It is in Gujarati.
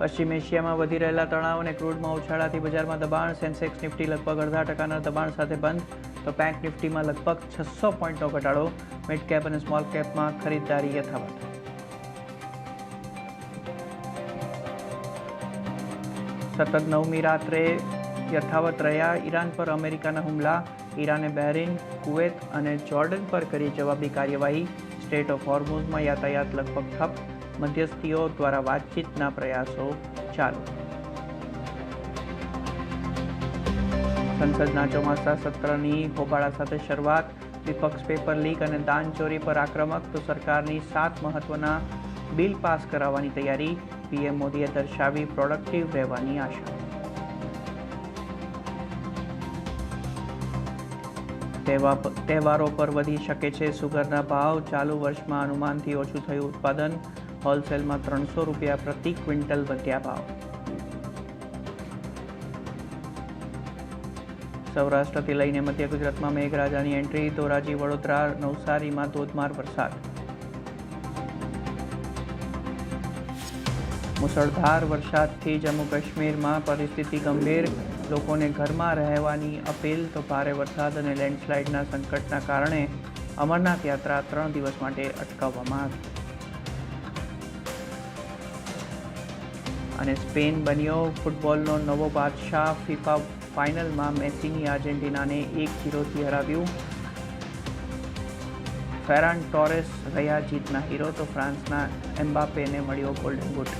પશ્ચિમ એશિયામાં વધી રહેલા તણાવ અને ક્રૂડમાં ઉછાળાથી બજારમાં દબાણ. સેન્સેક્સ નિફ્ટી લગભગ 0.5% દબાણ સાથે બંધ, તો બેંક નિફ્ટીમાં લગભગ 600 પોઈન્ટનો ઘટાડો. મિડ કેપ અને સ્મોલ કેપમાં ખરીદદારી યથાવત. સતત 9મી રાત્રે યથાવત રહ્યા ઈરાન પર અમેરિકાના હુમલા. ઈરાને બહેરીન, કુવેત અને જોર્ડન પર કરી જવાબી કાર્યવાહી. સ્ટ્રેટ ઓફ હોર્મુઝમાં યાતાયાત લગભગ ઠપ. મધ્યસ્થીઓ દ્વારા વાતચીતના પ્રયાસો ચાલુ. સંસદના ચોમાસા સત્રની હોબાળા સાથે શરૂઆત. વિપક્ષ પેપર લીક અને દાનચોરી પર આક્રમક, તો સરકારની 7 મહત્વના બિલ પાસ કરાવવાની તૈયારી. પીએમ મોદીએ દર્શાવી પ્રોડક્ટિવ રહેવાની આશા. તહેવારો પર વધી શકે છે સુગરના ભાવ. ચાલુ વર્ષમાં અનુમાનથી ઓછું થયું ઉત્પાદન. હોલસેલમાં ₹300 પ્રતિ ક્વિન્ટલ વધ્યા ભાવ. સૌરાષ્ટ્રથી લઈને મધ્ય ગુજરાતમાં મેઘરાજાની એન્ટ્રી. ધોરાજી, વડોદરા, નવસારીમાં ધોધમાર વરસાદ. મુસળધાર વરસાદથી જમ્મુ કાશ્મીરમાં પરિસ્થિતિ ગંભીર. લોકોને ઘરમાં રહેવાની અપીલ. તો ભારે વરસાદ અને લેન્ડસ્લાઇડના સંકટના કારણે અમરનાથ યાત્રા 3 દિવસ માટે અટકાવવામાં આવી. અને સ્પેન બન્યો ફૂટબોલનો નવો બાદશાહ. ફિફા ફાઇનલમાં મેસીની આર્જેન્ટિનાને 1-0થી હરાવ્યું. ફેરાન ટોરેસ રહ્યા જીતના હીરો, તો ફ્રાન્સના એમ્બાપેને મળ્યો ગોલ્ડન બૂટ.